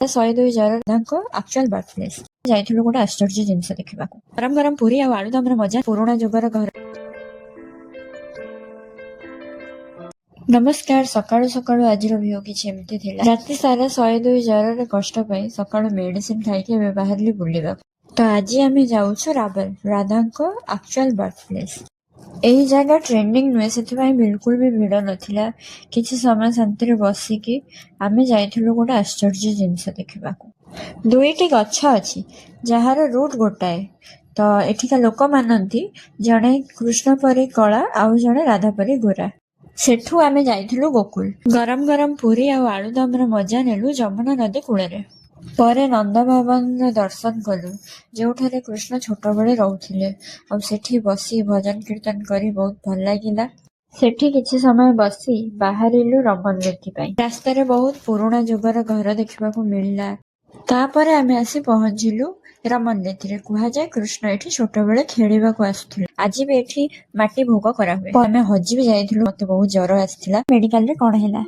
102 ଜରଙ୍କ actual berth place ଯାଇଥିଲୁ ଗୋଟେ ଆଶ୍ଚର୍ଯ୍ୟ ଜିନିଷ ଦେଖିବାକୁ। ଗରମ ଗରମ ପୁରୀ ଆଉ ଆଳୁଦମର ମଜା ପୁରୁଣା ଯୁଗର ଘର। ନମସ୍କାର। ସକାଳୁ ସକାଳୁ ଆଜିର ଭିଉ କିଛି ଏମିତି ଥିଲା। ରାତି ସାରା 102 ଜରରେ କଷ୍ଟ ପାଇଁ ସକାଳୁ ମେଡିସିନ ଖାଇକି ଏବେ ବାହାରିଲି ବୁଲିବାକୁ। ତ ଆଜି ଆମେ ଯାଉଛୁ ରାବଲ, ରାଧାଙ୍କ ଆକ୍ଚୁଆଲ ବର୍ଥ ପ୍ଲେସ୍। ଏହି ଜାଗା ଟ୍ରେଣ୍ଡିଂ ନୁହେଁ, ସେଥିପାଇଁ ବିଲକୁଲ ବି ଭିଡ଼ ନଥିଲା। କିଛି ସମୟ ଶାନ୍ତିରେ ବସିକି ଆମେ ଯାଇଥିଲୁ ଗୋଟେ ଆଶ୍ଚର୍ଯ୍ୟ ଜିନିଷ ଦେଖିବାକୁ। 2ଟି ଗଛ ଅଛି ଯାହାର ରୁଟ୍ ଗୋଟାଏ। ତ ଏଠିକା ଲୋକ ମାନନ୍ତି ଜଣେ କୃଷ୍ଣ ପରି କଳା ଆଉ ଜଣେ ରାଧା ପରି ଗୋରା। ସେଠୁ ଆମେ ଯାଇଥିଲୁ ଗୋକୁଳ। ଗରମ ଗରମ ପୁରୀ ଆଉ ଆଳୁଦମର ମଜା ନେଲୁ ଯମୁନା ନଦୀ କୂଳରେ। ପରେ ନନ୍ଦ ଭବନର ଦର୍ଶନ କଲୁ, ଯେଉଁଠାରେ କୃଷ୍ଣ ଛୋଟବେଳେ ରହୁଥିଲେ। ଆଉ ସେଠି ବସି ଭଜନ କୀର୍ତ୍ତନ କରି ବହୁତ ଭଲ ଲାଗିଲା। ସେଠି କିଛି ସମୟ ବସି ବାହାରିଲୁ ରମନରେତି ପାଇଁ। ରାସ୍ତାରେ ବହୁତ ପୁରୁଣା ଯୁଗର ଘର ଦେଖିବାକୁ ମିଳିଲା। ତାପରେ ଆମେ ଆସି ପହଞ୍ଚିଲୁ ରମନରେତିରେ। କୁହାଯାଏ କୃଷ୍ଣ ଏଠି ଛୋଟବେଳେ ଖେଳିବାକୁ ଆସୁଥିଲେ। ଆଜି ବି ଏଠି ମାଟି ଭୋଗ କରାହୁଏ। ଆମେ ହଜି ବି ଯାଇଥିଲୁ, ମତେ ବହୁତ ଜ୍ୱର ଆସିଥିଲା। ମେଡିକାଲରେ କଣ ହେଲା?